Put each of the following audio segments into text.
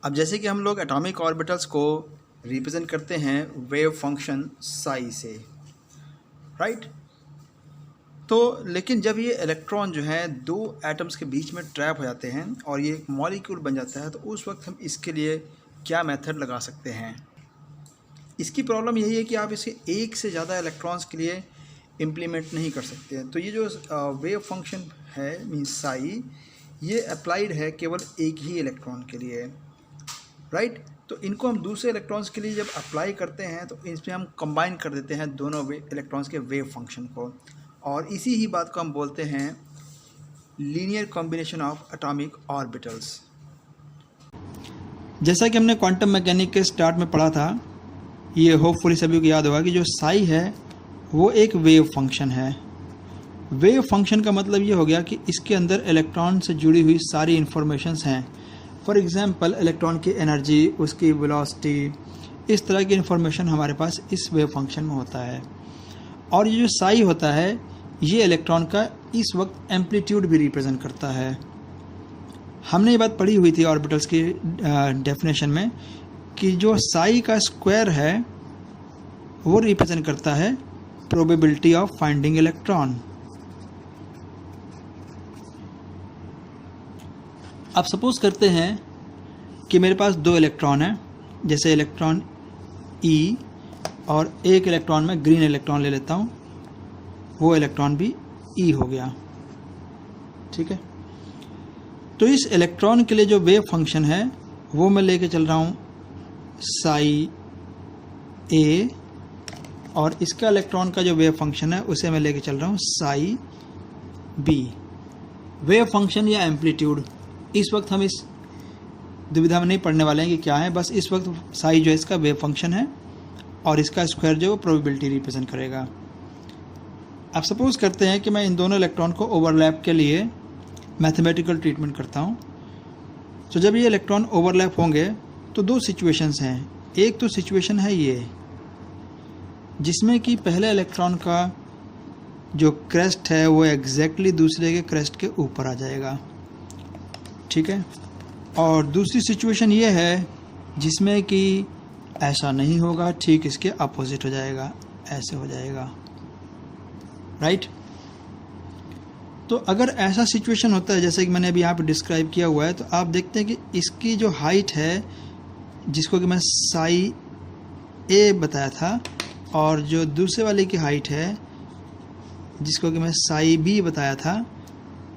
अब जैसे कि हम लोग एटॉमिक ऑर्बिटल्स को रिप्रेजेंट करते हैं वेव फंक्शन साई से, राइट। तो लेकिन जब ये इलेक्ट्रॉन जो है दो एटम्स के बीच में ट्रैप हो जाते हैं और ये एक मॉलिक्यूल बन जाता है, तो उस वक्त हम इसके लिए क्या मेथड लगा सकते हैं। इसकी प्रॉब्लम यही है कि आप इसे एक से ज़्यादा इलेक्ट्रॉन्स के लिए इम्प्लीमेंट नहीं कर सकते हैं। तो ये जो वेव फंक्शन है मीन्स साई, ये अप्लाइड है केवल एक ही इलेक्ट्रॉन के लिए, राइट। तो इनको हम दूसरे इलेक्ट्रॉन्स के लिए जब अप्लाई करते हैं तो इसमें हम कंबाइन कर देते हैं दोनों इलेक्ट्रॉन्स के वेव फंक्शन को, और इसी ही बात को हम बोलते हैं linear combination of atomic orbitals. जैसा कि हमने क्वांटम मैकेनिक के स्टार्ट में पढ़ा था, ये होपफुली सभी को याद होगा कि जो साई है वो एक वेव फंक्शन है। वेव फंक्शन का मतलब ये हो गया कि इसके अंदर इलेक्ट्रॉन से जुड़ी हुई सारी इन्फॉर्मेशंस हैं। फॉर एग्जांपल इलेक्ट्रॉन की एनर्जी, उसकी वेलोसिटी, इस तरह की इन्फॉर्मेशन हमारे पास इस वेव फंक्शन में होता है। और ये जो साई होता है ये इलेक्ट्रॉन का इस वक्त एम्पलीट्यूड भी रिप्रेजेंट करता है। हमने ये बात पढ़ी हुई थी ऑर्बिटल्स की डेफिनेशन में कि जो साई का स्क्वायर है वो रिप्रेजेंट करता है प्रोबेबिलिटी ऑफ फाइंडिंग इलेक्ट्रॉन। अब सपोज करते हैं कि मेरे पास दो इलेक्ट्रॉन हैं, जैसे इलेक्ट्रॉन ई और एक इलेक्ट्रॉन में ग्रीन इलेक्ट्रॉन ले लेता हूँ, वो इलेक्ट्रॉन भी ई हो गया, ठीक है। तो इस इलेक्ट्रॉन के लिए जो वेव फंक्शन है वो मैं लेके चल रहा हूँ साई ए, और इसका इलेक्ट्रॉन का जो वेव फंक्शन है उसे मैं लेके चल रहा हूँ साई बी। वेव फंक्शन या एम्पलीट्यूड इस वक्त हम इस दुविधा में नहीं पढ़ने वाले हैं कि क्या है, बस इस वक्त साई जो है इसका वेव फंक्शन है और इसका स्क्वायर जो है वो प्रोबेबिलिटी रिप्रेजेंट करेगा। अब सपोज करते हैं कि मैं इन दोनों इलेक्ट्रॉन को ओवरलैप के लिए मैथमेटिकल ट्रीटमेंट करता हूँ। तो जब ये इलेक्ट्रॉन ओवरलैप होंगे तो दो सिचुएशंस हैं। एक तो सिचुएशन है ये जिसमें कि पहले इलेक्ट्रॉन का जो क्रेस्ट है वो एग्जैक्टली दूसरे के क्रेस्ट के ऊपर आ जाएगा, ठीक है। और दूसरी सिचुएशन ये है जिसमें कि ऐसा नहीं होगा, ठीक इसके अपोजिट हो जाएगा, ऐसे हो जाएगा, राइट। तो अगर ऐसा सिचुएशन होता है जैसे कि मैंने अभी यहाँ पे डिस्क्राइब किया हुआ है, तो आप देखते हैं कि इसकी जो हाइट है जिसको कि मैं साई ए बताया था, और जो दूसरे वाले की हाइट है जिसको कि मैं साई बी बताया था,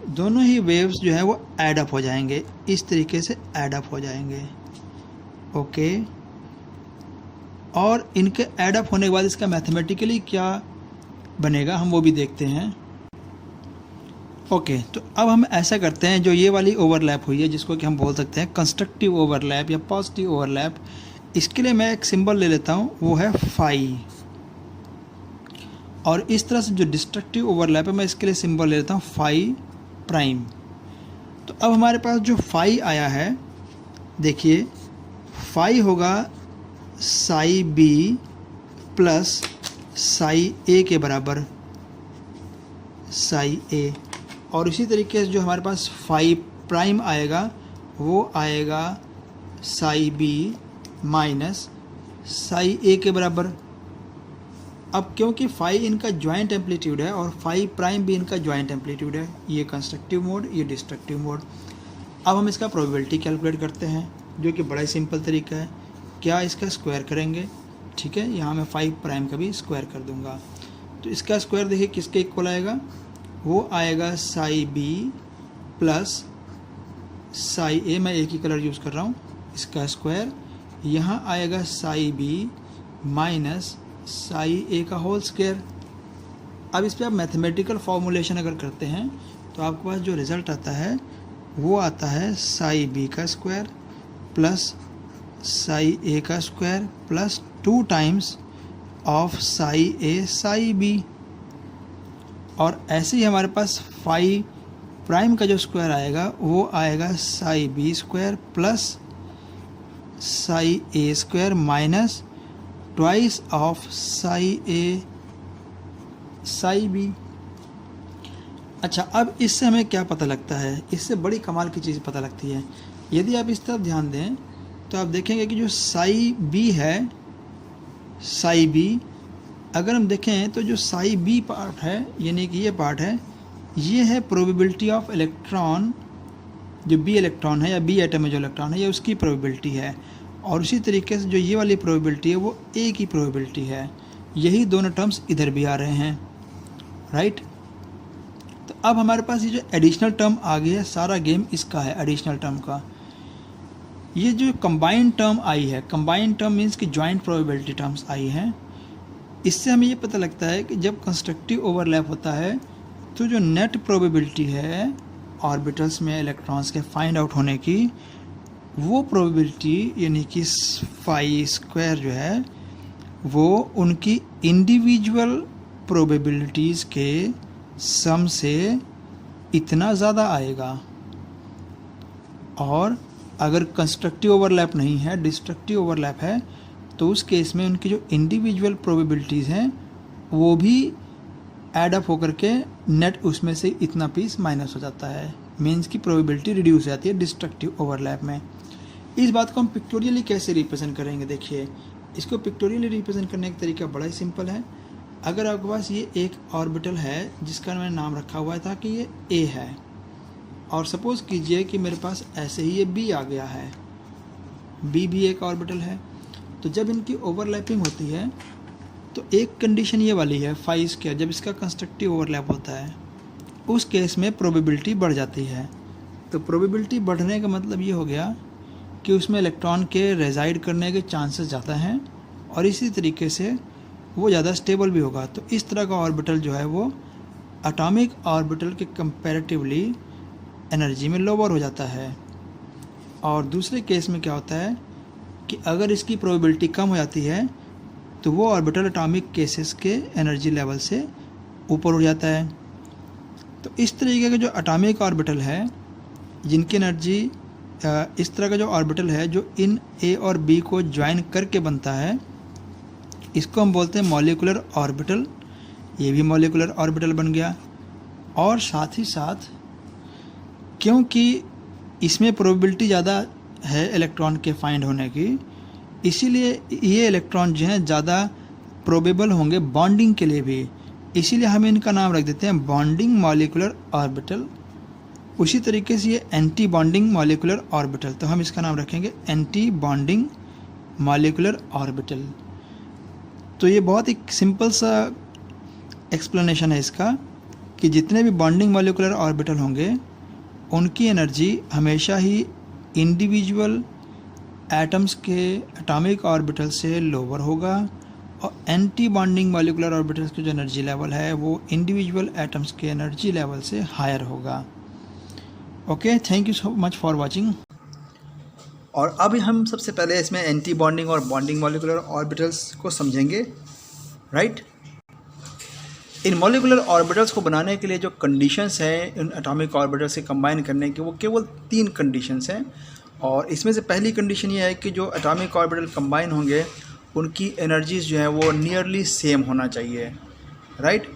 दोनों ही वेव्स जो है वो ऐड अप हो जाएंगे, इस तरीके से ऐड अप हो जाएंगे, ओके। और इनके ऐड अप होने के बाद इसका मैथमेटिकली क्या बनेगा हम वो भी देखते हैं, ओके। तो अब हम ऐसा करते हैं, जो ये वाली ओवरलैप हुई है जिसको कि हम बोल सकते हैं कंस्ट्रक्टिव ओवरलैप या पॉजिटिव ओवरलैप, इसके लिए मैं एक सिंबल ले लेता हूँ, वो है फाई। और इस तरह से जो डिस्ट्रक्टिव ओवरलैप है मैं इसके लिए सिंबल ले लेता हूँ फाई प्राइम। तो अब हमारे पास जो फाई आया है, देखिए फाई होगा साई बी प्लस साई ए के बराबर साई ए। और इसी तरीके से जो हमारे पास फाई प्राइम आएगा वो आएगा साई बी माइनस साई ए के बराबर। अब क्योंकि फाई इनका ज्वाइंट एम्पलीट्यूड है और फाई प्राइम भी इनका ज्वाइंट एम्पलीट्यूड है, ये कंस्ट्रक्टिव मोड, ये डिस्ट्रक्टिव मोड। अब हम इसका प्रोबेबिलिटी कैलकुलेट करते हैं, जो कि बड़ा ही सिंपल तरीका है। क्या इसका स्क्वायर करेंगे, ठीक है, यहाँ मैं फाई प्राइम का भी स्क्वायर कर दूंगा। तो इसका स्क्वायर देखिए किसके इक्वल आएगा, वो आएगा साई बी प्लस साई ए, मैं एक ही कलर यूज़ कर रहा हूँ, इसका स्क्वायर यहाँ आएगा psi B minus psi A का होल स्क्वायर। अब इस पर आप मैथमेटिकल फॉर्मूलेशन अगर करते हैं तो आपके पास जो रिज़ल्ट आता है वो आता है साई बी का स्क्वायर प्लस साई ए का square plus 2 times of psi A psi B. और ऐसे ही हमारे पास फाई प्राइम का जो स्क्वायर आएगा वो आएगा psi B square plus psi A square minus twice of psi A psi B. अच्छा, अब इससे हमें क्या पता लगता है, इससे बड़ी कमाल की चीज़ पता लगती है। यदि आप इस तरफ ध्यान दें तो आप देखेंगे कि जो साई बी है, साई बी, अगर हम देखें तो जो साई बी पार्ट है, यानी कि ये पार्ट है, ये है प्रोबेबिलिटी ऑफ इलेक्ट्रॉन, जो बी इलेक्ट्रॉन है या बी एटम में जो इलेक्ट्रॉन है, ये उसकी प्रोबेबिलिटी है। और उसी तरीके से जो ये वाली प्रोबेबिलिटी है वो ए की प्रोबेबिलिटी है। यही दोनों टर्म्स इधर भी आ रहे हैं, राइट। तो अब हमारे पास ये जो एडिशनल टर्म आ गई है, सारा गेम इसका है एडिशनल टर्म का। ये जो कंबाइंड टर्म आई है, कंबाइंड टर्म मीन्स कि जॉइंट प्रोबेबिलिटी टर्म्स आई हैं, इससे हमें ये पता लगता है कि जब कंस्ट्रक्टिव ओवरलैप होता है तो जो नेट प्रोबेबिलिटी है ऑर्बिटल्स में इलेक्ट्रॉन्स के फाइंड आउट होने की, वो प्रोबेबिलिटी यानी कि फाई स्क्वायर जो है वो उनकी इंडिविजुअल प्रोबेबिलिटीज़ के सम से इतना ज़्यादा आएगा। और अगर कंस्ट्रक्टिव ओवरलैप नहीं है, डिस्ट्रक्टिव ओवरलैप है, तो उस केस में उनकी जो इंडिविजुअल प्रोबेबिलिटीज़ हैं वो भी ऐड अप होकर के नेट उसमें से इतना पीस माइनस हो जाता है। मीन्स की प्रोबेबिलिटी रिड्यूस हो जाती है डिस्ट्रक्टिव ओवरलैप में। इस बात को हम पिक्टोरियली कैसे रिप्रेजेंट करेंगे? देखिए, इसको पिक्टोरियली रिप्रेजेंट करने का तरीका बड़ा ही सिंपल है। अगर आपके पास ये एक ऑर्बिटल है जिसका मैंने नाम रखा हुआ था कि ये ए है, और सपोज़ कीजिए कि मेरे पास ऐसे ही ये बी आ गया है, बी भी एक ऑर्बिटल है। तो जब इनकी ओवरलैपिंग होती है तो एक कंडीशन ये वाली है फाई स्क्वायर, जब इसका कंस्ट्रक्टिव ओवरलैप होता है उस केस में प्रोबेबिलिटी बढ़ जाती है। तो प्रोबेबिलिटी बढ़ने का मतलब ये हो गया कि उसमें इलेक्ट्रॉन के रेजाइड करने के चांसेस ज़्यादा हैं, और इसी तरीके से वो ज़्यादा स्टेबल भी होगा। तो इस तरह का ऑर्बिटल जो है वो एटॉमिक ऑर्बिटल के कंपैरेटिवली एनर्जी में लोअर हो जाता है। और दूसरे केस में क्या होता है कि अगर इसकी प्रोबेबिलिटी कम हो जाती है तो वो ऑर्बिटल एटॉमिक केसेस के एनर्जी लेवल से ऊपर उठ जाता है। तो इस तरीके का जो एटॉमिक ऑर्बिटल है जिनकी एनर्जी इस तरह का जो ऑर्बिटल है जो इन ए और बी को ज्वाइन करके बनता है, इसको हम बोलते हैं मॉलिक्यूलर ऑर्बिटल। ये भी मॉलिक्यूलर ऑर्बिटल बन गया। और साथ ही साथ क्योंकि इसमें प्रोबेबिलिटी ज़्यादा है इलेक्ट्रॉन के फाइंड होने की, इसीलिए ये इलेक्ट्रॉन जो हैं ज़्यादा प्रोबेबल होंगे बॉन्डिंग के लिए भी, इसीलिए हम इनका नाम रख देते हैं बॉन्डिंग मॉलिक्यूलर ऑर्बिटल। उसी तरीके से ये एंटी बॉन्डिंग मॉलिक्यूलर ऑर्बिटल, तो हम इसका नाम रखेंगे एंटी बॉन्डिंग मॉलिक्यूलर ऑर्बिटल। तो ये बहुत ही सिंपल सा एक्सप्लेनेशन है इसका कि जितने भी बॉन्डिंग मॉलिक्यूलर ऑर्बिटल होंगे उनकी एनर्जी हमेशा ही इंडिविजुअल एटम्स के एटॉमिक ऑर्बिटल से लोअर होगा, और एंटी बॉन्डिंग मॉलिक्यूलर ऑर्बिटल्स की जो एनर्जी लेवल है वो इंडिविजुअल एटम्स के एनर्जी लेवल से हायर होगा। Okay, thank you so much for watching. और अब हम सबसे पहले इसमें एंटी बॉन्डिंग और बॉन्डिंग मॉलिक्यूलर ऑर्बिटल्स को समझेंगे, राइट। इन मॉलिक्यूलर ऑर्बिटल्स को बनाने के लिए जो कंडीशंस हैं इन एटॉमिक ऑर्बिटल्स से कंबाइन करने की, वो केवल 3 कंडीशंस हैं। और इसमें से पहली कंडीशन ये है कि जो एटॉमिक ऑर्बिटल कंबाइन होंगे उनकी एनर्जीज जो है वो नियरली सेम होना चाहिए, राइट।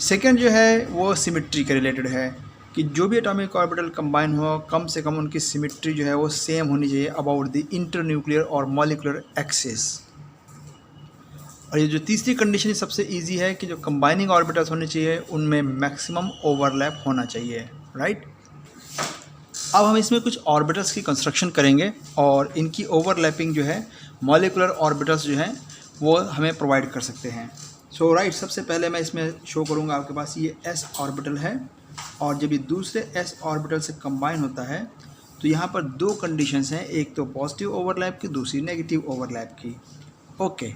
सेकंड जो है वो सिमिट्री के रिलेटेड है कि जो भी एटॉमिक ऑर्बिटल कंबाइन हो कम से कम उनकी सिमिट्री जो है वो सेम होनी चाहिए अबाउट द इंटरन्यूक्लियर और मॉलिक्यूलर एक्सिस। और ये जो तीसरी कंडीशन सबसे इजी है कि जो कंबाइनिंग ऑर्बिटल्स होने चाहिए उनमें मैक्सिमम ओवरलैप होना चाहिए, राइट। अब हम इसमें कुछ ऑर्बिटल्स की कंस्ट्रक्शन करेंगे और इनकी ओवरलैपिंग जो है मॉलिक्यूलर ऑर्बिटल्स जो हैं वो हमें प्रोवाइड कर सकते हैं। सो राइट, सबसे पहले मैं इसमें शो करूँगा आपके पास ये s ऑर्बिटल है, और जब ये दूसरे s ऑर्बिटल से कंबाइन होता है तो यहाँ पर 2 कंडीशंस हैं, एक तो पॉजिटिव ओवरलैप की, दूसरी नेगेटिव ओवरलैप की। ओके,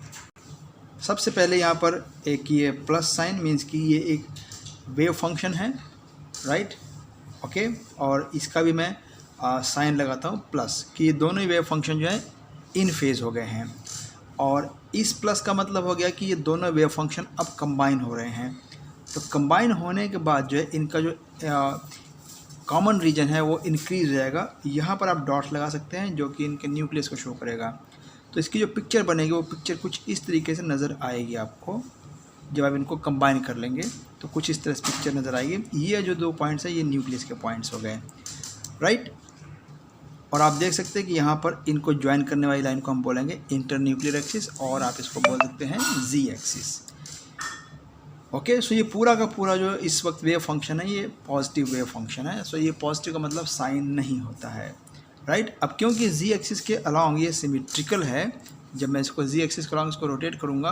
सबसे पहले यहाँ पर एक ये प्लस साइन मीन्स कि ये एक वेव फंक्शन है, राइट। ओके, और इसका भी मैं साइन लगाता हूँ प्लस, कि ये दोनों ही वेव फंक्शन जो है इन फेज़ हो गए हैं। और इस प्लस का मतलब हो गया कि ये दोनों वेव फंक्शन अब कंबाइन हो रहे हैं। तो कंबाइन होने के बाद जो है इनका जो कॉमन रीजन है वो इंक्रीज हो जाएगा। यहाँ पर आप डॉट्स लगा सकते हैं जो कि इनके न्यूक्लियस को शो करेगा। तो इसकी जो पिक्चर बनेगी वो पिक्चर कुछ इस तरीके से नज़र आएगी आपको। जब आप इनको कंबाइन कर लेंगे तो कुछ इस तरह से पिक्चर नज़र आएगी। ये जो 2 पॉइंट्स है ये न्यूक्लियस के पॉइंट्स हो गए, राइट। और आप देख सकते हैं कि यहाँ पर इनको ज्वाइन करने वाली लाइन को हम बोलेंगे इंटरन्यूक्लियर एक्सिस, और आप इसको बोल सकते हैं जी एक्सिस। ओके, सो ये पूरा का पूरा जो इस वक्त वेव फंक्शन है ये पॉजिटिव वेव फंक्शन है। सो ये पॉजिटिव का मतलब साइन नहीं होता है, राइट। अब क्योंकि जी एक्सिस के अलॉन्ग ये सिमेट्रिकल है, जब मैं इसको जी एक्सिस के अलॉन्ग इसको रोटेट करूँगा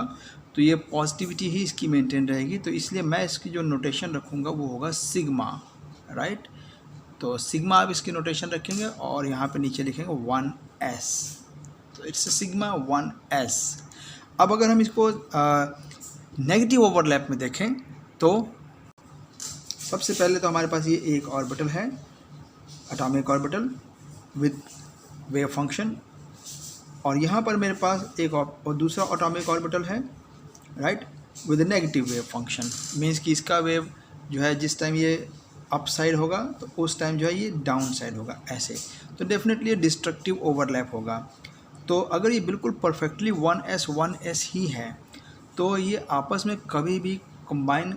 तो ये पॉजिटिविटी ही इसकी मेंटेन रहेगी, तो इसलिए मैं इसकी जो नोटेशन रखूँगा वो होगा सिग्मा, राइट। तो सिग्मा आप इसकी नोटेशन रखेंगे और यहाँ पे नीचे लिखेंगे 1s, तो इट्स सिग्मा 1s। अब अगर हम इसको नेगेटिव ओवरलैप में देखें तो सबसे पहले तो हमारे पास ये एक ऑर्बिटल है, atomic orbital with wave function, और यहाँ पर मेरे पास एक और दूसरा एटॉमिक ऑर्बिटल है, right, with negative wave function. Means कि इसका वेव जो है जिस टाइम ये अप साइड होगा तो उस टाइम जो है ये डाउन साइड होगा, ऐसे। तो डेफिनेटली ये डिस्ट्रक्टिव ओवरलैप होगा। तो अगर ये बिल्कुल परफेक्टली 1s ही है तो ये आपस में कभी भी कंबाइन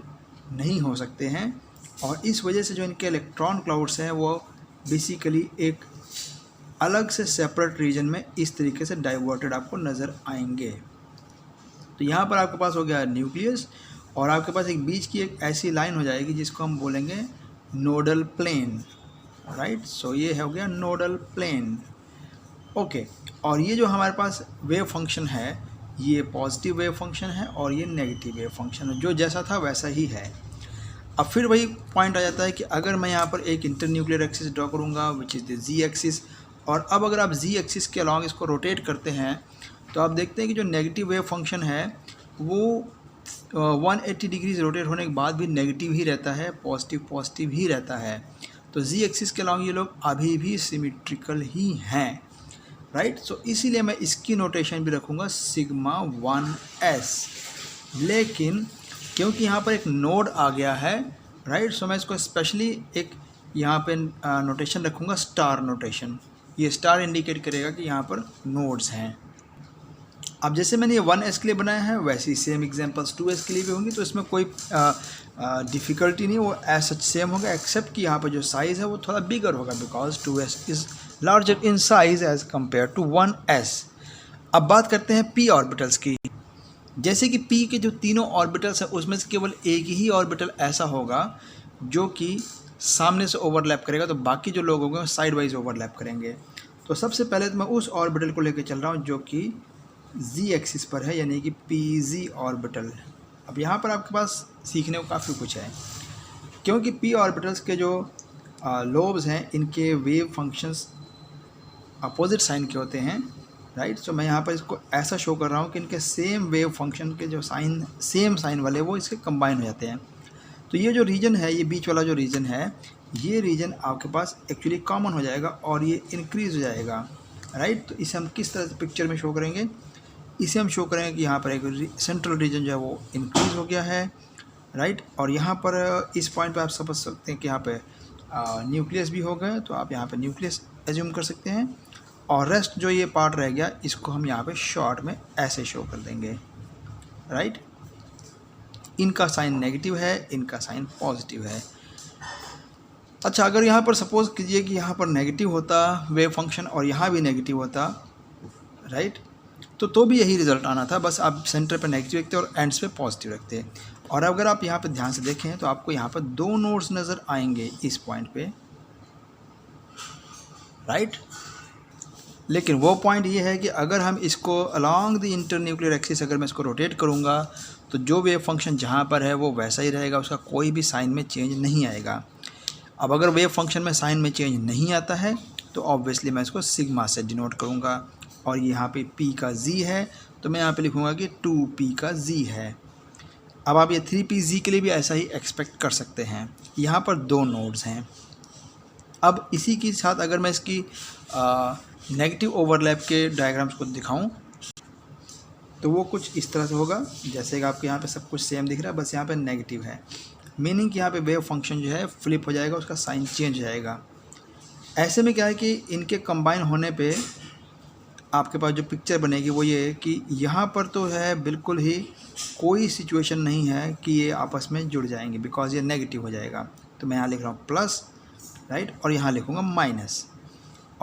नहीं हो सकते हैं, और इस वजह से जो इनके इलेक्ट्रॉन क्लाउड्स हैं वो बेसिकली एक अलग से सेपरेट रीजन में इस तरीके से डाइवर्टेड आपको नज़र आएंगे। तो यहाँ पर आपके पास हो गया न्यूक्लियस, और आपके पास एक बीच की एक ऐसी लाइन हो जाएगी जिसको हम बोलेंगे नोडल प्लेन, राइट। सो ये हो गया नोडल प्लेन, ओके। और ये जो हमारे पास वेव फंक्शन है ये पॉजिटिव वेव फंक्शन है और ये नेगेटिव वेव फंक्शन है, जो जैसा था वैसा ही है। अब फिर वही पॉइंट आ जाता है कि अगर मैं यहाँ पर एक इंटरन्यूक्लियर एक्सिस ड्रॉ करूँगा which is the z axis, और अब अगर आप जी एक्सिस के अलॉन्ग इसको रोटेट करते हैं तो आप देखते हैं कि जो नेगेटिव वेव फंक्शन है वो 180 डिग्रीज रोटेट होने के बाद भी नेगेटिव ही रहता है, पॉजिटिव ही रहता है। तो जी एक्सिस के अलॉन्ग ये लोग अभी भी सिमेट्रिकल ही हैं, राइट। सो इसीलिए मैं इसकी नोटेशन भी रखूँगा सिग्मा 1s, लेकिन क्योंकि यहाँ पर एक नोड आ गया है, राइट, सो मैं इसको स्पेशली एक यहाँ पे नोटेशन रखूँगा स्टार नोटेशन। ये स्टार इंडिकेट करेगा कि यहाँ पर नोड्स हैं। अब जैसे मैंने ये 1s के लिए बनाया है वैसे ही सेम एग्जांपल्स 2s के लिए भी होंगी, तो इसमें कोई डिफ़िकल्टी नहीं, वो एज सच सेम होगा, एक्सेप्ट कि यहाँ पर जो साइज़ है वो थोड़ा बिगर होगा because 2s is larger in size as compare to 1s। अब बात करते हैं p ऑर्बिटल्स की। जैसे कि p के जो तीनों ऑर्बिटल्स हैं उसमें से केवल एक ही ऑर्बिटल ऐसा होगा जो कि सामने से ओवरलैप करेगा, तो बाकी जो लोग होंगे साइड वाइज ओवरलैप करेंगे। तो सबसे पहले तो मैं उस ऑर्बिटल को लेकर चल रहा हूँ जो कि z एक्सिस पर है, यानी कि pz ऑर्बिटल। अब यहाँ पर आपके पास सीखने को काफ़ी कुछ है, क्योंकि p ऑर्बिटल्स के जो लोब्स हैं इनके वेव फंक्शंस अपोजिट साइन के होते हैं, राइट। तो मैं यहाँ पर इसको ऐसा शो कर रहा हूँ कि इनके सेम वेव फंक्शन के जो साइन सेम साइन वाले वो इसके कंबाइन हो जाते हैं। तो ये जो रीजन है, ये बीच वाला जो रीजन है, ये रीजन आपके पास एक्चुअली कॉमन हो जाएगा और ये इंक्रीज़ हो जाएगा, राइट। तो इसे हम किस तरह से पिक्चर में शो करेंगे, इसे हम शो करेंगे कि यहाँ पर एक सेंट्रल रीजन जो है वो इंक्रीज़ हो गया है, राइट। और यहाँ पर इस पॉइंट पर आप समझ सकते हैं कि यहाँ पर न्यूक्लियस भी हो गए, तो आप यहाँ पर न्यूक्लियस एज्यूम कर सकते हैं, और रेस्ट जो ये पार्ट रह गया इसको हम यहाँ पे शॉर्ट में ऐसे शो कर देंगे, राइट। इनका साइन नेगेटिव है, इनका साइन पॉजिटिव है। अच्छा, अगर यहाँ पर सपोज कीजिए कि यहाँ पर नेगेटिव होता वेव फंक्शन और यहाँ भी नेगेटिव होता, राइट, तो भी यही रिजल्ट आना था, बस आप सेंटर पे नेगेटिव रखते और एंड्स पे पॉजिटिव रखते। और अगर आप यहाँ पे ध्यान से देखें तो आपको यहाँ पर दो नोड्स नज़र आएंगे इस पॉइंट पे, राइट। लेकिन वो पॉइंट ये है कि अगर हम इसको अलॉन्ग द इंटरन्यूक्लियर एक्सिस अगर मैं इसको रोटेट करूँगा तो जो वेव फंक्शन जहाँ पर है वो वैसा ही रहेगा, उसका कोई भी साइन में चेंज नहीं आएगा। अब अगर वेव फंक्शन में साइन में चेंज नहीं आता है तो ऑब्वियसली मैं इसको सिग्मा से डिनोट करूँगा, और यहाँ पे p का z है तो मैं यहाँ पे लिखूँगा कि 2p का z है। अब आप ये 3pz के लिए भी ऐसा ही एक्सपेक्ट कर सकते हैं। यहाँ पर दो नोड्स हैं। अब इसी के साथ अगर मैं इसकी नेगेटिव ओवरलैप के डायग्राम्स को दिखाऊं तो वो कुछ इस तरह से होगा, जैसे कि आपके यहाँ पे सब कुछ सेम दिख रहा है, बस यहाँ पे नेगेटिव है, मीनिंग कि यहाँ पे वेव फंक्शन जो है फ्लिप हो जाएगा, उसका साइन चेंज हो जाएगा। ऐसे में क्या है कि इनके कंबाइन होने पे आपके पास जो पिक्चर बनेगी वो ये है कि यहाँ पर तो है बिल्कुल ही कोई सिचुएशन नहीं है कि ये आपस में जुड़ जाएंगे, बिकॉज ये नेगेटिव हो जाएगा। तो मैं यहाँ लिख रहा हूँ प्लस, राइट, और यहाँ लिखूँगा माइनस।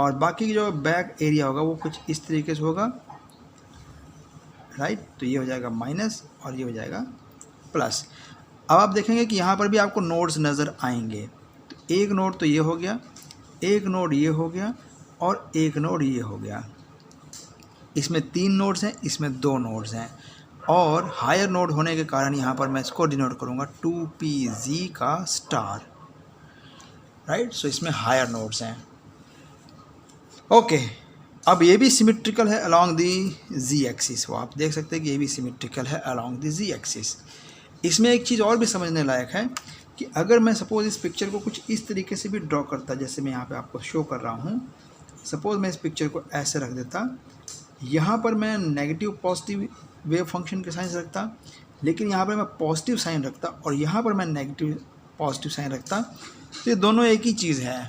और बाकी जो बैक एरिया होगा वो कुछ इस तरीके से होगा, राइट। तो ये हो जाएगा माइनस और ये हो जाएगा प्लस। अब आप देखेंगे कि यहाँ पर भी आपको नोड्स नज़र आएंगे। तो एक नोड तो ये हो गया, एक नोड ये हो गया और एक नोड ये हो गया। इसमें 3 नोड्स हैं, इसमें 2 नोड्स हैं और हायर नोड होने के कारण यहाँ पर मैं इसको डिनोट करूँगा 2pz का स्टार, राइट। सो इसमें हायर नोड्स हैं। ओके, अब ये भी सिमेट्रिकल है अलॉन्ग दी z एक्सिस। वो आप देख सकते हैं कि ये भी सिमेट्रिकल है अलॉन्ग दी z एक्सिस। इसमें एक चीज़ और भी समझने लायक है कि अगर मैं सपोज़ इस पिक्चर को कुछ इस तरीके से भी ड्रॉ करता, जैसे मैं यहाँ पे आपको शो कर रहा हूँ। सपोज़ मैं इस पिक्चर को ऐसे रख देता, यहाँ पर मैं नेगेटिव पॉजिटिव वेव फंक्शन के साइन रखता, लेकिन यहाँ पर मैं पॉजिटिव साइन रखता और यहाँ पर मैं नेगेटिव पॉजिटिव साइन रखता, तो ये दोनों एक ही चीज़ है।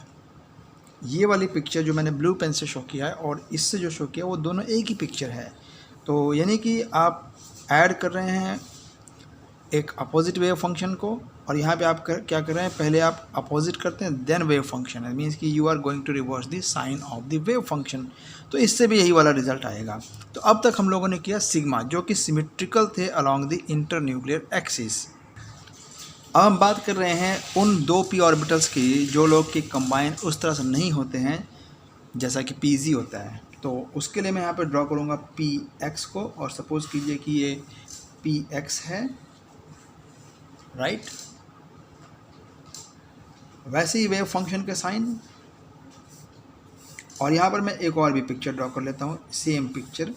ये वाली पिक्चर जो मैंने ब्लू पेन से शो किया है और इससे जो शो किया वो दोनों एक ही पिक्चर है। तो यानी कि आप ऐड कर रहे हैं एक अपोजिट वेव फंक्शन को और यहाँ पे आप क्या कर रहे हैं, पहले आप अपोजिट करते हैं देन वेव फंक्शन, मीन्स कि you are going to reverse the sign of the wave function. तो इससे भी यही वाला रिजल्ट आएगा। तो अब तक हम लोगों ने किया सिग्मा, जो कि सिमेट्रिकल थे अलॉन्ग द इंटरन्यूक्लियर एक्सिस। अब हम बात कर रहे हैं उन 2 p ऑर्बिटल्स की जो लोग कि कंबाइन उस तरह से नहीं होते हैं जैसा कि pz होता है। तो उसके लिए मैं यहाँ पे ड्रॉ करूँगा px को और सपोज़ कीजिए कि ये px है, राइट। वैसे ही वेव फंक्शन के साइन, और यहाँ पर मैं एक और भी पिक्चर ड्रॉ कर लेता हूँ, सेम पिक्चर।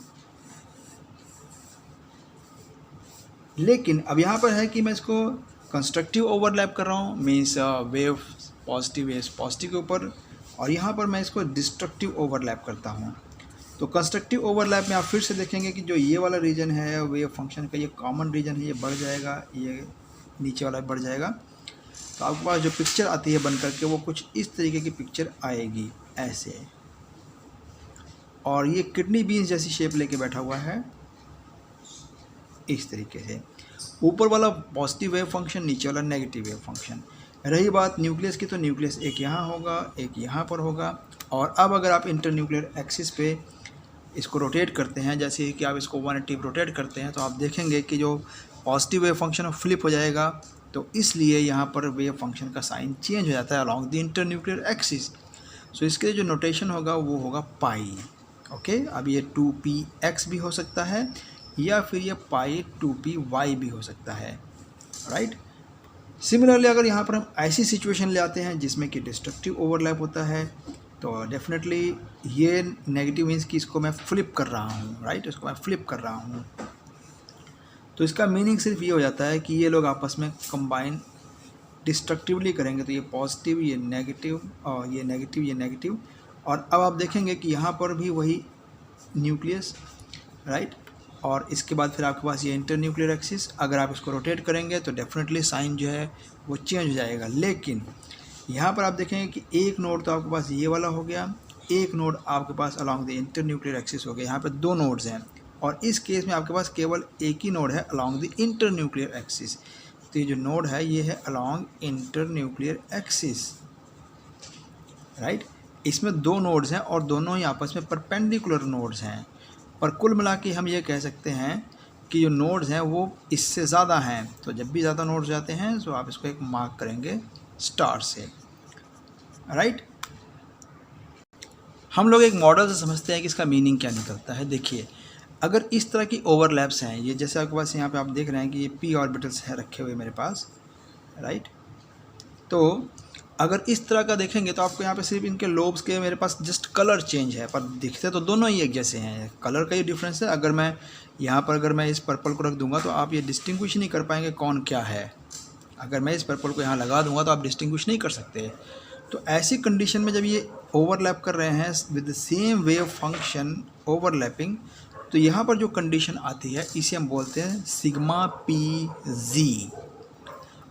लेकिन अब यहाँ पर है कि मैं इसको कंस्ट्रक्टिव ओवरलैप कर रहा हूँ, मीन्स वेव पॉजिटिव के ऊपर, और यहाँ पर मैं इसको डिस्ट्रक्टिव ओवरलैप करता हूँ। तो कंस्ट्रक्टिव ओवरलैप में आप फिर से देखेंगे कि जो ये वाला रीजन है वेव फंक्शन का, ये कॉमन रीजन है, ये बढ़ जाएगा, ये नीचे वाला बढ़ जाएगा। तो आपके पास जो पिक्चर आती है बन करके वो कुछ इस तरीके की पिक्चर आएगी ऐसे, और ये किडनी बीन्स जैसी शेप लेके बैठा हुआ है इस तरीके से। ऊपर वाला पॉजिटिव वेव फंक्शन, नीचे वाला नेगेटिव वेव फंक्शन। रही बात न्यूक्लियस की, तो न्यूक्लियस एक यहाँ होगा, एक यहाँ पर होगा। और अब अगर आप इंटरन्यूक्लियर एक्सिस पे इसको रोटेट करते हैं, जैसे कि आप इसको 180 रोटेट करते हैं, तो आप देखेंगे कि जो पॉजिटिव वेव फंक्शन फ्लिप हो जाएगा। तो इसलिए यहाँ पर वेव फंक्शन का साइन चेंज हो जाता है अलॉन्ग द इंटरन्यूक्लियर एक्सिस। सो इसके लिए जो नोटेशन होगा वो होगा पाई। ओके, अब ये 2px भी हो सकता है या फिर ये पाई 2py भी हो सकता है, राइट। सिमिलरली अगर यहाँ पर हम ऐसी सिचुएशन ले आते हैं जिसमें कि डिस्ट्रक्टिव ओवरलैप होता है, तो डेफिनेटली ये नेगेटिव मीन्स कि इसको मैं फ्लिप कर रहा हूँ, राइट, इसको मैं फ्लिप कर रहा हूँ। तो इसका मीनिंग सिर्फ ये हो जाता है कि ये लोग आपस में कंबाइन डिस्ट्रक्टिवली करेंगे। तो ये पॉजिटिव, ये नेगेटिव, और ये नेगेटिव, ये नेगेटिव। और अब आप देखेंगे कि यहाँ पर भी वही न्यूक्लियस, राइट। और इसके बाद फिर आपके पास ये इंटरन्यूक्लियर एक्सिस, अगर आप इसको रोटेट करेंगे तो डेफिनेटली साइन जो है वो चेंज हो जाएगा। लेकिन यहाँ पर आप देखेंगे कि एक नोड तो आपके पास ये वाला हो गया, एक नोड आपके पास अलॉन्ग द इंटरन्यूक्लियर एक्सिस हो गया। यहाँ पर 2 नोड्स हैं और इस केस में आपके पास केवल एक ही नोड है अलॉन्ग द इंटरन्यूक्लियर एक्सिस। तो ये जो नोड है ये है अलॉन्ग इंटरन्यूक्लियर एक्सिस, राइट। इसमें 2 नोड्स हैं और दोनों ही आपस में परपेंडिकुलर नोड्स हैं। पर कुल मिला के हम ये कह सकते हैं कि जो नोड्स हैं वो इससे ज़्यादा हैं। तो जब भी ज़्यादा नोड्स जाते हैं तो आप इसको एक मार्क करेंगे स्टार से, राइट। हम लोग एक मॉडल से समझते हैं कि इसका मीनिंग क्या निकलता है। देखिए, अगर इस तरह की ओवरलैप्स हैं, ये जैसे आपके पास यहाँ पे आप देख रहे हैं कि ये p ऑर्बिटल्स हैं रखे हुए मेरे पास, राइट। तो अगर इस तरह का देखेंगे तो आपको यहाँ पे सिर्फ इनके लोब्स के मेरे पास जस्ट कलर चेंज है, पर दिखते तो दोनों ही एक जैसे हैं। कलर का ही डिफरेंस है। अगर मैं यहाँ पर अगर मैं इस पर्पल को रख दूंगा तो आप ये डिस्टिंग्विश नहीं कर पाएंगे कौन क्या है। अगर मैं इस पर्पल को यहाँ लगा दूंगा तो आप डिस्टिंग्विश नहीं कर सकते। तो ऐसी कंडीशन में जब ये ओवरलैप कर रहे हैं with the same wave function overlapping, तो यहाँ पर जो कंडीशन आती है इसे हम बोलते हैं सिग्मा pz।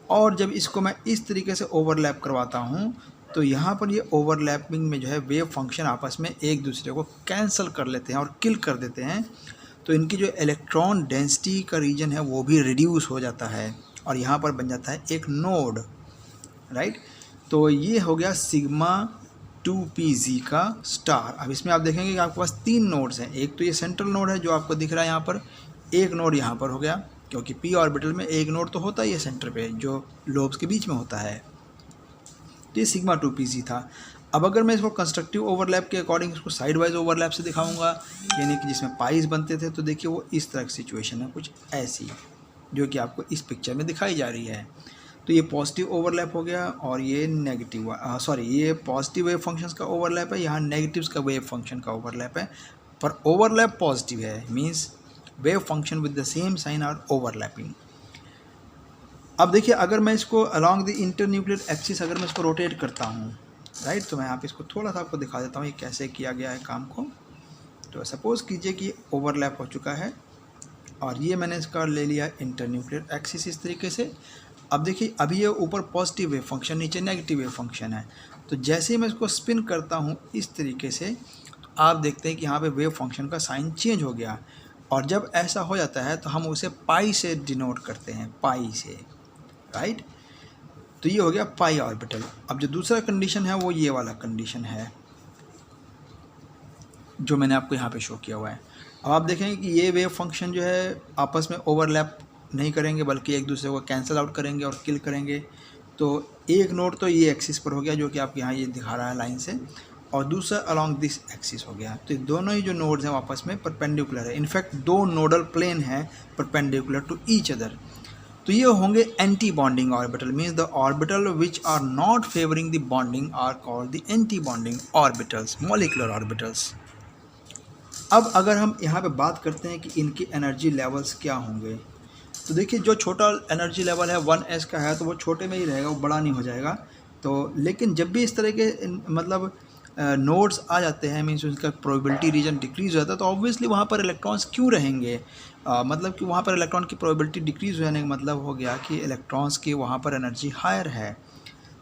और जब इसको मैं इस तरीके से ओवरलैप करवाता हूँ तो यहाँ पर ये ओवरलैपिंग में जो है वेव फंक्शन आपस में एक दूसरे को कैंसिल कर लेते हैं और किल कर देते हैं। तो इनकी जो इलेक्ट्रॉन डेंसिटी का रीजन है वो भी रिड्यूस हो जाता है और यहाँ पर बन जाता है एक नोड, राइट। तो ये हो गया सिग्मा 2pz का स्टार। अब इसमें आप देखेंगे कि आपके पास 3 नोड्स हैं। एक तो ये सेंट्रल नोड है जो आपको दिख रहा है यहाँ पर, एक नोड यहाँ पर हो गया, क्योंकि p ऑर्बिटल में एक नोड तो होता ही है सेंटर पे जो लोब्स के बीच में होता है। तो ये सिग्मा 2pz था। अब अगर मैं इसको कंस्ट्रक्टिव ओवरलैप के अकॉर्डिंग इसको साइड वाइज ओवरलैप से दिखाऊंगा, यानी कि जिसमें पाइज बनते थे, तो देखिए वो इस तरह की सिचुएशन है कुछ ऐसी, जो कि आपको इस पिक्चर में दिखाई जा रही है। तो ये पॉजिटिव ओवरलैप हो गया और ये नेगेटिव, सॉरी ये पॉजिटिव वेव फंक्शंस का ओवरलैप है, यहाँ नेगेटिव्स का वेव फंक्शन का ओवरलैप है, पर ओवरलैप पॉजिटिव है, means wave function with the same sign are overlapping. अब देखिए अगर मैं इसको अलॉन्ग द इंटरन्यूक्लियर एक्सिस अगर मैं इसको रोटेट करता हूँ, राइट, तो मैं यहाँ पे इसको थोड़ा सा आपको दिखा देता हूँ ये कैसे किया गया है काम को। तो सपोज़ कीजिए कि ओवरलैप हो चुका है और ये मैंने इसका ले लिया इंटरन्यूक्लियर एक्सिस इस तरीके से। अब देखिए अभी ये ऊपर पॉजिटिव वेव फंक्शन, नीचे नेगेटिव वेव फंक्शन है, तो जैसे ही मैं इसको स्पिन करता हूँ इस तरीके से, तो आप देखते हैं कि यहाँ पे वेव फंक्शन का साइन चेंज हो गया। और जब ऐसा हो जाता है तो हम उसे पाई से डिनोट करते हैं, पाई से, राइट। तो ये हो गया पाई ऑर्बिटल। अब जो दूसरा कंडीशन है वो ये वाला कंडीशन है जो मैंने आपको यहाँ पे शो किया हुआ है। अब आप देखेंगे कि ये वेव फंक्शन जो है आपस में ओवरलैप नहीं करेंगे, बल्कि एक दूसरे को कैंसिल आउट करेंगे और किल करेंगे। तो एक नोड तो ये एक्सिस पर हो गया जो कि आप यहाँ ये दिखा रहा है लाइन से, और दूसरा अलॉन्ग दिस एक्सिस हो गया। तो दोनों ही जो नोड्स हैं आपस में परपेंडिकुलर है, इनफैक्ट 2 नोडल प्लेन हैं परपेंडिकुलर टू ईच अदर। तो ये होंगे anti bonding orbital, means the orbital which are not favouring the bonding are called the anti bonding orbitals, molecular orbitals. अब अगर हम यहाँ पे बात करते हैं कि इनकी एनर्जी लेवल्स क्या होंगे, तो देखिए जो छोटा एनर्जी लेवल है 1s का है तो वो छोटे में ही रहेगा, वो बड़ा नहीं हो जाएगा। तो लेकिन जब भी इस तरह के मतलब नोड्स आ जाते हैं, मीन्स उसका प्रोबेबिलिटी रीजन डिक्रीज हो जाता है, तो ऑब्वियसली वहाँ पर इलेक्ट्रॉन्स क्यों रहेंगे, मतलब कि वहाँ पर इलेक्ट्रॉन की प्रोबेबिलिटी डिक्रीज होने का मतलब हो गया कि इलेक्ट्रॉन्स की वहाँ पर एनर्जी हायर है।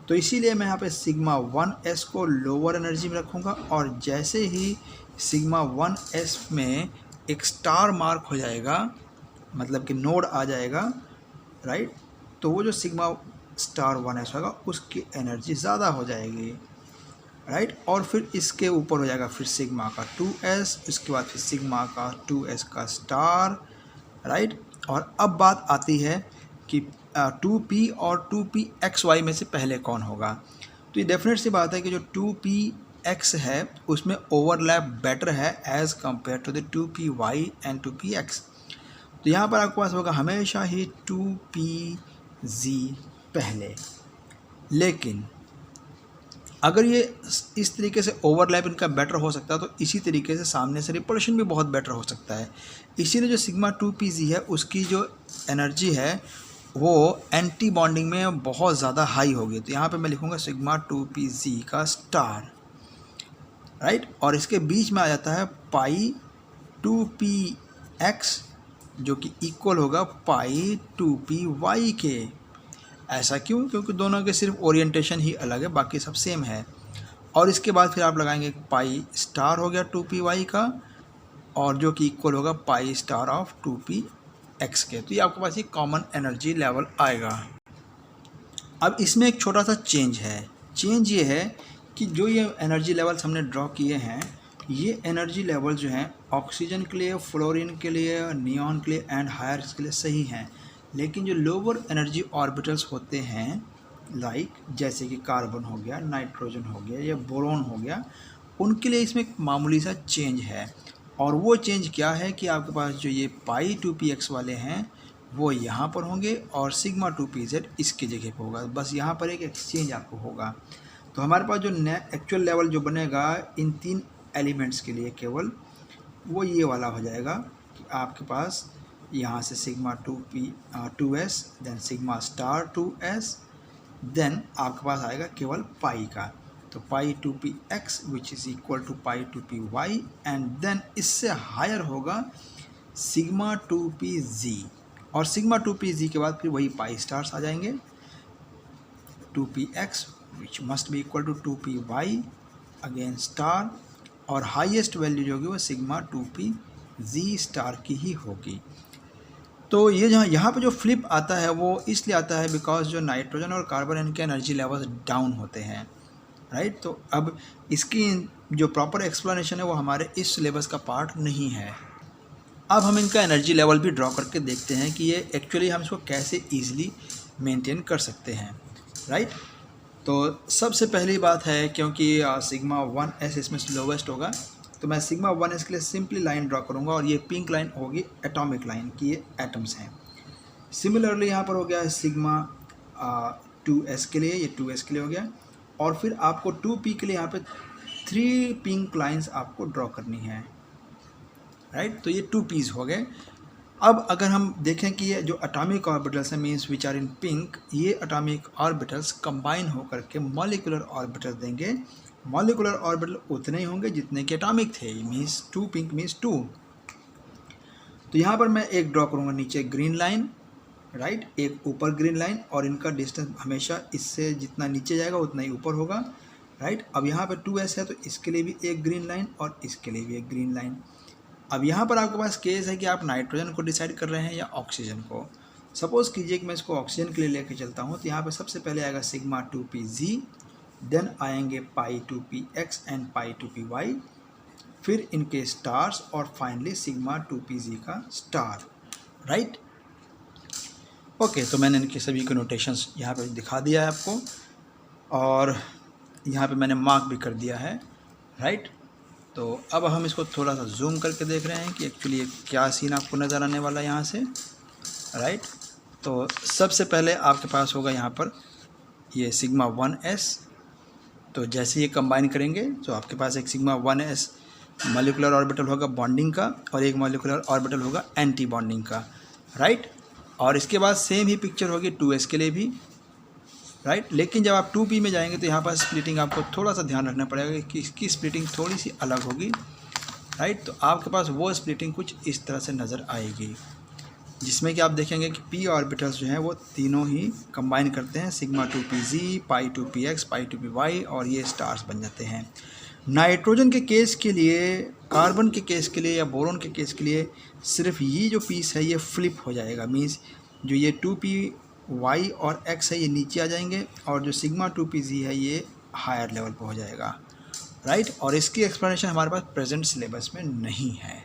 तो इसीलिए मैं यहाँ पे सिग्मा 1s को लोअर एनर्जी में रखूँगा, और जैसे ही सिग्मा 1s में एक स्टार मार्क हो जाएगा, मतलब कि नोड आ जाएगा, राइट, तो वो जो सिग्मा स्टार 1s होगा उसकी एनर्जी ज़्यादा हो जाएगी, राइट। और फिर इसके ऊपर हो जाएगा फिर सिग्मा का 2s, इसके बाद फिर सिग्मा का 2s का स्टार, राइट। और अब बात आती है कि 2p और 2pxy में से पहले कौन होगा। तो ये डेफिनेट सी बात है कि जो 2px है उसमें ओवरलैप बेटर है as compare to the 2py and 2px। तो यहाँ पर आपके पास होगा हमेशा ही 2pz पहले। लेकिन अगर ये इस तरीके से ओवरलैप इनका बेटर हो सकता है, तो इसी तरीके से सामने से रिपल्शन भी बहुत बेटर हो सकता है। इसीलिए जो सिग्मा 2pz है उसकी जो एनर्जी है वो एंटी बॉन्डिंग में बहुत ज़्यादा हाई होगी। तो यहाँ पे मैं लिखूँगा सिग्मा 2pz का स्टार, राइट, और इसके बीच में आ जाता है पाई 2px जो कि इक्वल होगा पाई 2py के। ऐसा क्यों? क्योंकि दोनों के सिर्फ ओरिएंटेशन ही अलग है, बाकी सब सेम है। और इसके बाद फिर आप लगाएंगे पाई स्टार हो गया 2py का, और जो कि इक्वल होगा पाई स्टार ऑफ 2px के। तो ये आपके पास ये कॉमन एनर्जी लेवल आएगा। अब इसमें एक छोटा सा चेंज है। चेंज ये है कि जो ये एनर्जी लेवल्स हमने ड्रॉ किए हैं, ये एनर्जी लेवल जो हैं ऑक्सीजन के लिए, फ्लोरीन के लिए, नियॉन के लिए एंड हायर्स के लिए सही हैं। लेकिन जो लोअर एनर्जी ऑर्बिटल्स होते हैं, लाइक जैसे कि कार्बन हो गया, नाइट्रोजन हो गया या बोरोन हो गया, उनके लिए इसमें एक मामूली सा चेंज है। और वो चेंज क्या है कि आपके पास जो ये पाई 2px वाले हैं वो यहाँ पर होंगे और सिग्मा 2pz इसकी जगह पर होगा। बस यहाँ पर एक एक्सचेंज आपको होगा। तो हमारे पास जो एक्चुअल लेवल जो बनेगा इन 3 एलिमेंट्स के लिए केवल, वो ये वाला हो जाएगा कि आपके पास यहाँ से sigma 2s, then sigma star 2s, then आपके पास आएगा केवल पाई का। तो pi 2px which is equal to pi 2py, and then इससे हायर होगा सिग्मा 2pz, और सिग्मा 2pz के बाद फिर वही पाई स्टार्स आ जाएंगे 2px which must be equal to 2py again star, और हाईएस्ट वैल्यू जो होगी वो सिग्मा 2pz स्टार की ही होगी। तो ये यहाँ पे जो फ्लिप आता है वो इसलिए आता है बिकॉज जो नाइट्रोजन और कार्बन इनके एनर्जी लेवल्स डाउन होते हैं, राइट। तो अब इसकी जो प्रॉपर एक्सप्लेनेशन है वो हमारे इस सिलेबस का पार्ट नहीं है। अब हम इनका एनर्जी लेवल भी ड्रॉ करके देखते हैं कि ये एक्चुअली हम इसको कैसे ईजिली मेंटेन कर सकते हैं, राइट। तो सबसे पहली बात है, क्योंकि सिग्मा 1s इसमें लोवेस्ट होगा, तो मैं सिग्मा 1s के लिए सिंपली लाइन ड्रॉ करूँगा और ये पिंक लाइन होगी एटॉमिक लाइन की, ये एटम्स हैं। सिमिलरली यहाँ पर हो गया सिग्मा 2s के लिए, ये 2s के लिए हो गया। और फिर आपको 2p के लिए यहाँ पे 3 पिंक लाइंस आपको ड्रॉ करनी है, राइट। तो ये 2p's हो गए। अब अगर हम देखें कि ये जो एटॉमिक ऑर्बिटल्स हैं means which are in pink, ये एटॉमिक ऑर्बिटल्स कंबाइन होकर के मॉलिक्यूलर ऑर्बिटल देंगे। मॉलिक्यूलर ऑर्बिटल उतने ही होंगे जितने के एटॉमिक थे, मीन्स 2 पिंक मीन्स 2। तो यहाँ पर मैं एक ड्रॉ करूँगा नीचे ग्रीन लाइन, राइट, एक ऊपर ग्रीन लाइन, और इनका डिस्टेंस हमेशा इससे जितना नीचे जाएगा उतना ही ऊपर होगा, राइट। अब यहाँ पर 2s है तो इसके लिए भी एक ग्रीन लाइन और इसके लिए भी एक ग्रीन लाइन। अब यहाँ पर आपके पास केस है कि आप नाइट्रोजन को डिसाइड कर रहे हैं या ऑक्सीजन को। सपोज़ कीजिए कि मैं इसको ऑक्सीजन के लिए लेके चलता हूँ, तो यहाँ पर सबसे पहले आएगा सिग्मा 2pz, देन आएंगे पाई 2px एंड पाई 2py, फिर इनके स्टार्स और फाइनली सिग्मा 2pz का स्टार, राइट। ओके, तो मैंने इनके सभी के नोटेशंस यहाँ पर दिखा दिया है आपको, और यहाँ पे मैंने मार्क भी कर दिया है, राइट। तो अब हम इसको थोड़ा सा जूम करके देख रहे हैं कि एक्चुअली ये क्या सीन आपको नज़र आने वाला है यहाँ से, राइट। तो सबसे पहले आपके पास होगा यहाँ पर ये सिग्मा 1s, तो जैसे ये कंबाइन करेंगे तो आपके पास एक सिग्मा 1s मॉलिक्यूलर ऑर्बिटल होगा बॉन्डिंग का, और एक मॉलिक्यूलर ऑर्बिटल होगा एंटी बॉन्डिंग का, राइट। और इसके बाद सेम ही पिक्चर होगी 2s के लिए भी, राइट। लेकिन जब आप 2p में जाएंगे तो यहाँ पर स्प्लिटिंग आपको थोड़ा सा ध्यान रखना पड़ेगा कि इसकी स्प्लिटिंग थोड़ी सी अलग होगी, राइट। तो आपके पास वो स्प्लिटिंग कुछ इस तरह से नज़र आएगी, जिसमें कि आप देखेंगे कि p ऑर्बिटल्स जो हैं वो तीनों ही कंबाइन करते हैं सिग्मा 2pz, पाई 2px, पाई 2py, और ये स्टार्स बन जाते हैं। नाइट्रोजन के केस के लिए, कार्बन के केस के लिए या बोरोन के केस के लिए सिर्फ ये जो पीस है ये फ्लिप हो जाएगा, मीन्स जो ये 2py और x है ये नीचे आ जाएंगे, और जो सिग्मा 2pz है ये हायर लेवल पर हो जाएगा, राइट। और इसकी एक्सप्लेनेशन हमारे पास प्रेजेंट सिलेबस में नहीं है।